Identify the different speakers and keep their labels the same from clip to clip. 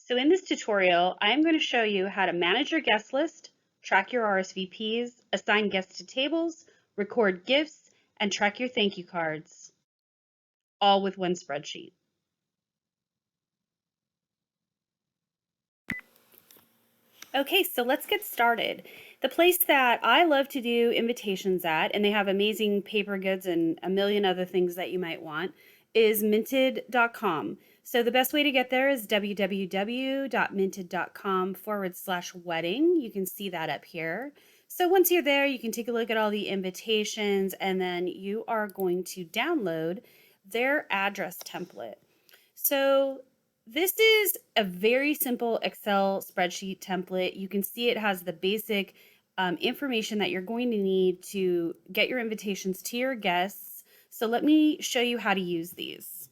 Speaker 1: So in this tutorial, I'm going to show you how to manage your guest list, track your RSVPs, assign guests to tables, record gifts, and track your thank you cards, all with one spreadsheet. Okay, so let's get started. The place that I love to do invitations at, and they have amazing paper goods and a million other things that you might want, is minted.com. So the best way to get there is www.minted.com/wedding. You can see that up here. So once you're there, you can take a look at all the invitations, and then you are going to download their address template. So this is a very simple Excel spreadsheet template. You can see it has the basic information that you're going to need to get your invitations to your guests. So let me show you how to use these.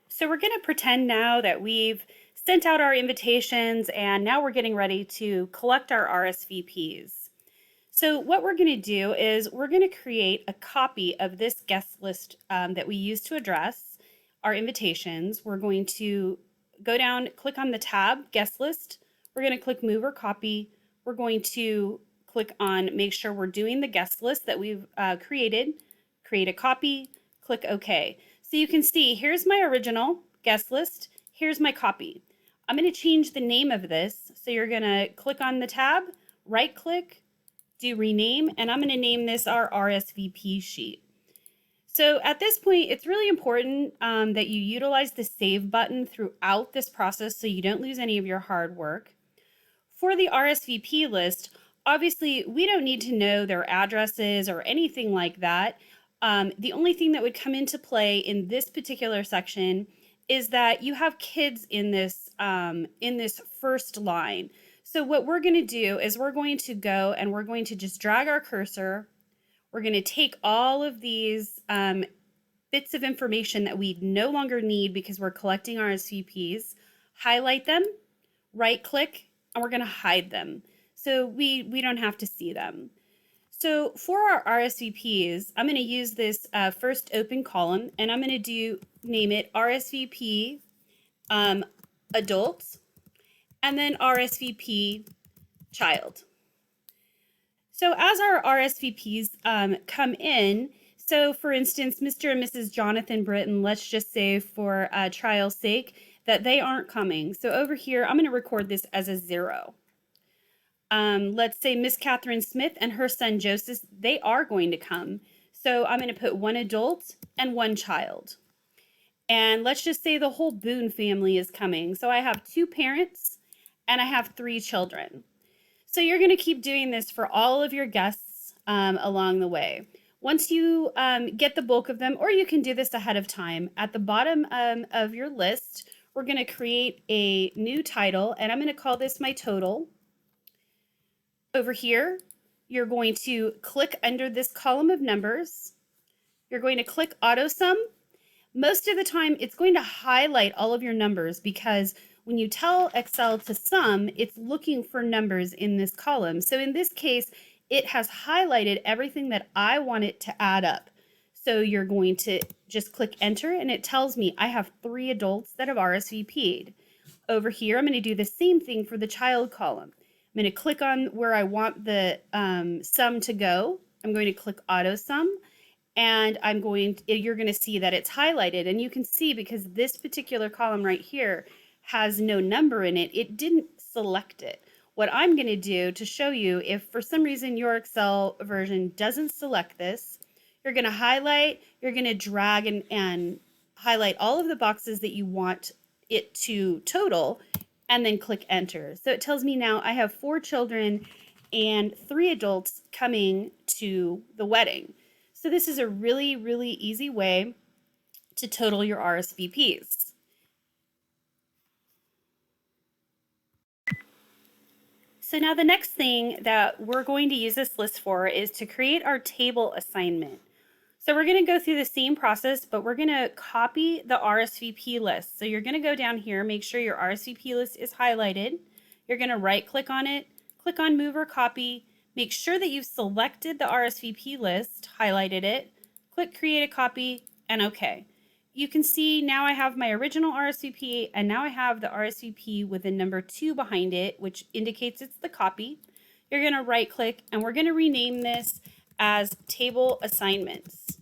Speaker 1: So we're going to pretend now that we've sent out our invitations and now we're getting ready to collect our RSVPs. So what we're going to do is we're going to create a copy of this guest list that we use to address our invitations. We're going to go down, click on the tab, guest list. We're going to click move or copy. We're going to click on make sure we're doing the guest list that we've created, create a copy, click OK. So you can see here's my original guest list. Here's my copy. I'm going to change the name of this. So you're going to click on the tab, right click, do rename, and I'm going to name this our RSVP sheet. So at this point, it's really important that you utilize the save button throughout this process so you don't lose any of your hard work. For the RSVP list, obviously we don't need to know their addresses or anything like that. The only thing that would come into play in this particular section is that you have kids in this first line. So what we're going to do is we're going to go and we're going to just drag our cursor. We're going to take all of these bits of information that we no longer need because we're collecting RSVPs, highlight them, right click, and we're going to hide them. So we don't have to see them. So for our RSVPs, I'm going to use this first open column and I'm going to name it RSVP adults, and then RSVP child. So as our RSVPs come in, so for instance, Mr. and Mrs. Jonathan Britton, let's just say for trial's sake that they aren't coming. So over here, I'm going to record this as a 0. Let's say Miss Catherine Smith and her son Joseph, they are going to come. So I'm going to put 1 adult and 1 child. And let's just say the whole Boone family is coming. So I have 2 parents and I have 3 children. So you're going to keep doing this for all of your guests along the way. Once you get the bulk of them, or you can do this ahead of time, at the bottom of your list, we're going to create a new title, and I'm going to call this my total. Over here, you're going to click under this column of numbers. You're going to click Autosum. Most of the time, it's going to highlight all of your numbers because when you tell Excel to sum, it's looking for numbers in this column. So in this case, it has highlighted everything that I want it to add up. So you're going to just click enter and it tells me I have 3 adults that have RSVP'd. Over here, I'm going to do the same thing for the child column. I'm going to click on where I want the sum to go. I'm going to click auto sum. And you're going to see that it's highlighted, and you can see because this particular column right here has no number in it, it didn't select it. What I'm going to do to show you, if for some reason your Excel version doesn't select this, you're going to highlight, you're going to drag and highlight all of the boxes that you want it to total, and then click enter. So it tells me now I have 4 children and 3 adults coming to the wedding. So this is a really, really easy way to total your RSVPs. So now the next thing that we're going to use this list for is to create our table assignment. So we're going to go through the same process, but we're going to copy the RSVP list. So you're going to go down here, make sure your RSVP list is highlighted. You're going to right click on it, click on move or copy, Make sure that you've selected the RSVP list, highlighted it, click create a copy, and OK. You can see now I have my original RSVP, and now I have the RSVP with a number 2 behind it, which indicates it's the copy. You're going to right click, and we're going to rename this as table assignments.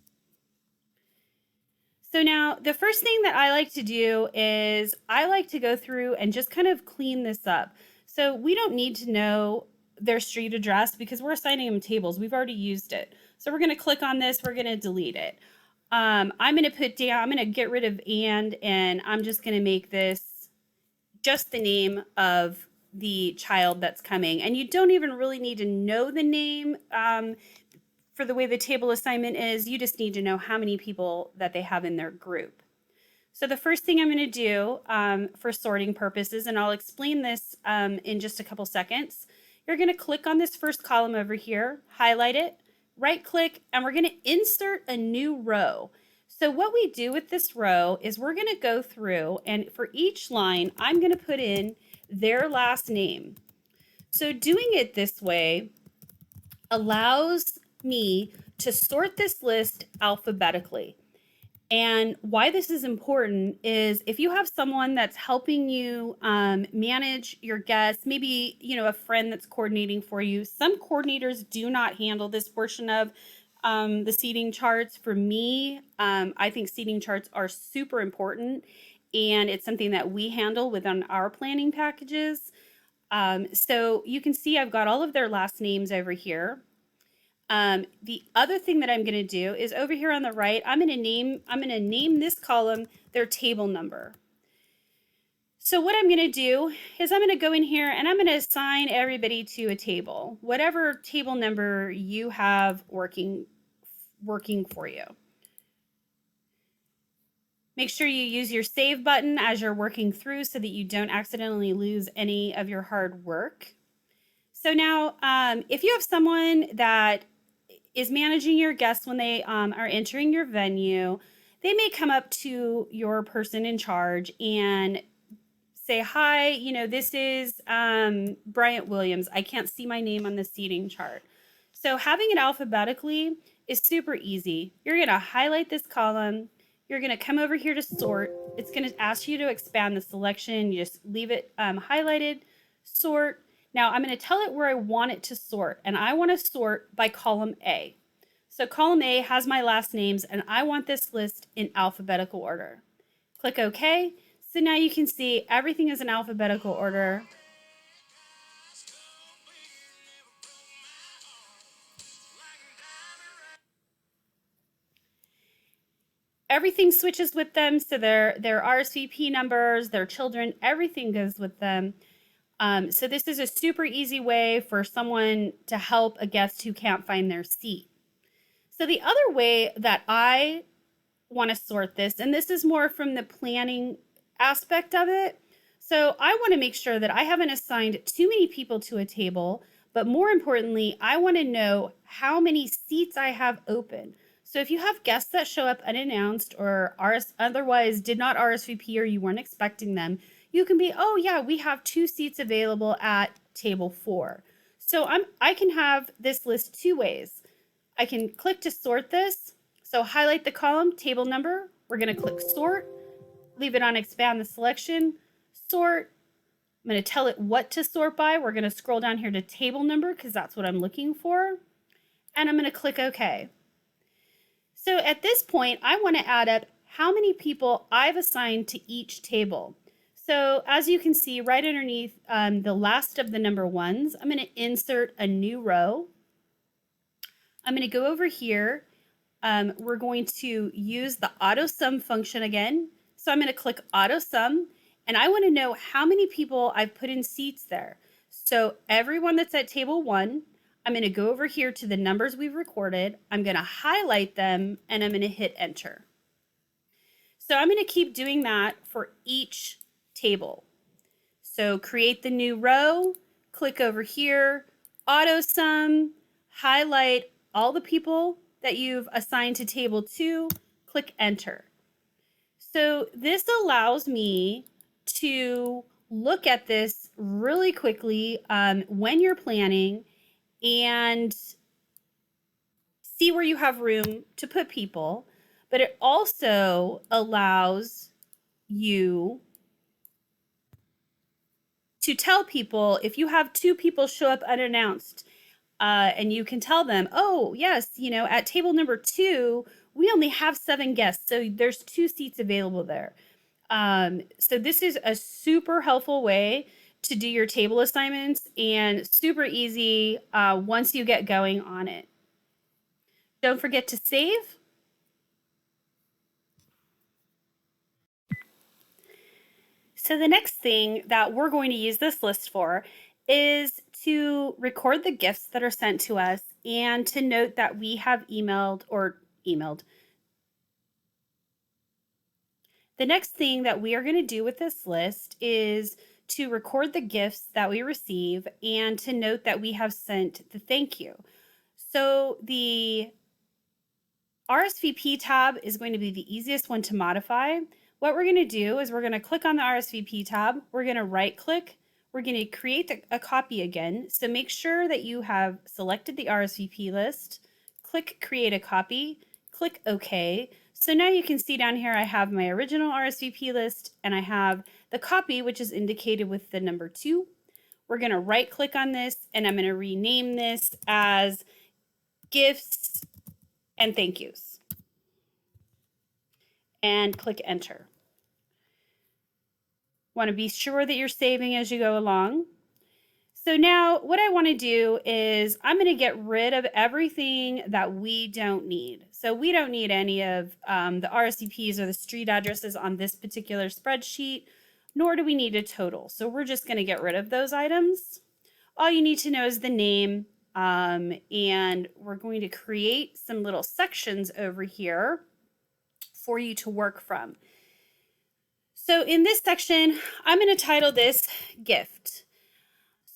Speaker 1: So now the first thing that I like to do is I like to go through and just kind of clean this up. So we don't need to know their street address because we're assigning them tables. We've already used it. So we're going to click on this. We're going to delete it. I'm going to put down, I'm going to get rid of and I'm just going to make this just the name of the child that's coming. And you don't even really need to know the name for the way the table assignment is. You just need to know how many people that they have in their group. So the first thing I'm going to do for sorting purposes, and I'll explain this in just a couple seconds, you're going to click on this first column over here, highlight it, right click, and we're going to insert a new row. So what we do with this row is we're going to go through, and for each line, I'm going to put in their last name. So doing it this way allows me to sort this list alphabetically. And why this is important is if you have someone that's helping you manage your guests, maybe, a friend that's coordinating for you. Some coordinators do not handle this portion of the seating charts. For me, I think seating charts are super important, and it's something that we handle within our planning packages. So you can see I've got all of their last names over here. The other thing that I'm going to do is over here on the right, I'm going to name this column their table number. So what I'm going to do is I'm going to go in here and I'm going to assign everybody to a table, whatever table number you have working for you. Make sure you use your save button as you're working through so that you don't accidentally lose any of your hard work. So now, if you have someone that is managing your guests when they are entering your venue, they may come up to your person in charge and say, hi, this is Bryant Williams. I can't see my name on the seating chart. So having it alphabetically is super easy. You're going to highlight this column. You're going to come over here to sort. It's going to ask you to expand the selection. You just leave it highlighted, sort. Now I'm going to tell it where I want it to sort, and I want to sort by column A. So column A has my last names, and I want this list in alphabetical order. Click OK. So now you can see everything is in alphabetical order. Everything switches with them, so their RSVP numbers, their children, everything goes with them. So this is a super easy way for someone to help a guest who can't find their seat. So the other way that I want to sort this, and this is more from the planning aspect of it. So I want to make sure that I haven't assigned too many people to a table, but more importantly, I want to know how many seats I have open. So if you have guests that show up unannounced or otherwise did not RSVP or you weren't expecting them, you can be, oh yeah, we have 2 seats available at table 4. So I can have this list 2 ways. I can click to sort this. So highlight the column, table number. We're going to click sort, leave it on expand the selection, sort. I'm going to tell it what to sort by. We're going to scroll down here to table number because that's what I'm looking for. And I'm going to click OK. So at this point, I want to add up how many people I've assigned to each table. So as you can see right underneath the last of the number 1s, I'm going to insert a new row. I'm going to go over here. We're going to use the Autosum function again. So I'm going to click Autosum, and I want to know how many people I've put in seats there. So everyone that's at table 1, I'm going to go over here to the numbers we've recorded. I'm going to highlight them, and I'm going to hit enter. So I'm going to keep doing that for each table. So create the new row, click over here, Autosum, highlight all the people that you've assigned to table 2, click enter. So this allows me to look at this really quickly when you're planning and see where you have room to put people, but it also allows you to tell people if you have 2 people show up unannounced, and you can tell them, oh, yes, at table number 2, we only have 7 guests, so there's 2 seats available there. So this is a super helpful way to do your table assignments and super easy once you get going on it. Don't forget to save. So the next thing that we're going to use this list for is to record the gifts that are sent to us and to note that we have emailed. The next thing that we are going to do with this list is to record the gifts that we receive and to note that we have sent the thank you. So the RSVP tab is going to be the easiest one to modify. What we're going to do is we're going to click on the RSVP tab. We're going to right click. We're going to create a copy again. So make sure that you have selected the RSVP list. Click create a copy. Click OK. So now you can see down here I have my original RSVP list and I have the copy, which is indicated with the number 2. We're going to right click on this and I'm going to rename this as gifts and thank yous. And click enter. Want to be sure that you're saving as you go along. So now what I want to do is I'm going to get rid of everything that we don't need. So we don't need any of the RSVPs or the street addresses on this particular spreadsheet, nor do we need a total. So we're just going to get rid of those items. All you need to know is the name, and we're going to create some little sections over here for you to work from. So in this section, I'm going to title this gift.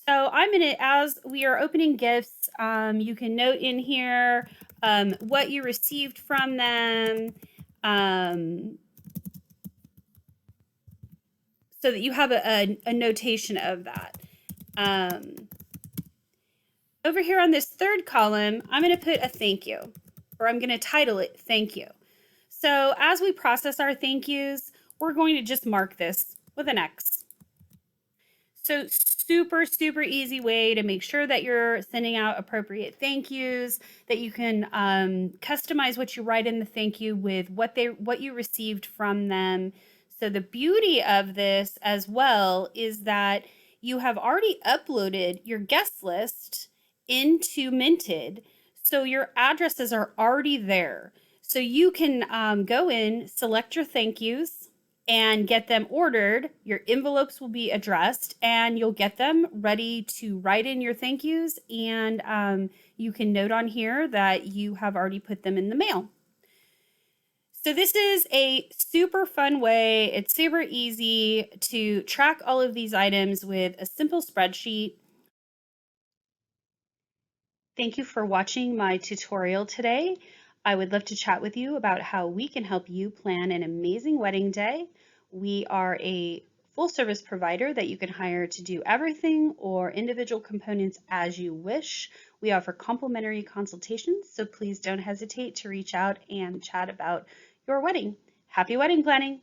Speaker 1: So I'm going to, as we are opening gifts, you can note in here what you received from them, so that you have a notation of that. Over here on this third column, I'm going to put a thank you, or I'm going to title it thank you. So as we process our thank yous, we're going to just mark this with an X. So super, super easy way to make sure that you're sending out appropriate thank yous, that you can customize what you write in the thank you with what you received from them. So the beauty of this as well is that you have already uploaded your guest list into Minted. So your addresses are already there. So you can go in, select your thank yous, and get them ordered. Your envelopes will be addressed and you'll get them ready to write in your thank yous, and you can note on here that you have already put them in the mail. So this is a super fun way. It's super easy to track all of these items with a simple spreadsheet. Thank you for watching my tutorial today. I would love to chat with you about how we can help you plan an amazing wedding day. We are a full service provider that you can hire to do everything or individual components as you wish. We offer complimentary consultations, so please don't hesitate to reach out and chat about your wedding. Happy wedding planning!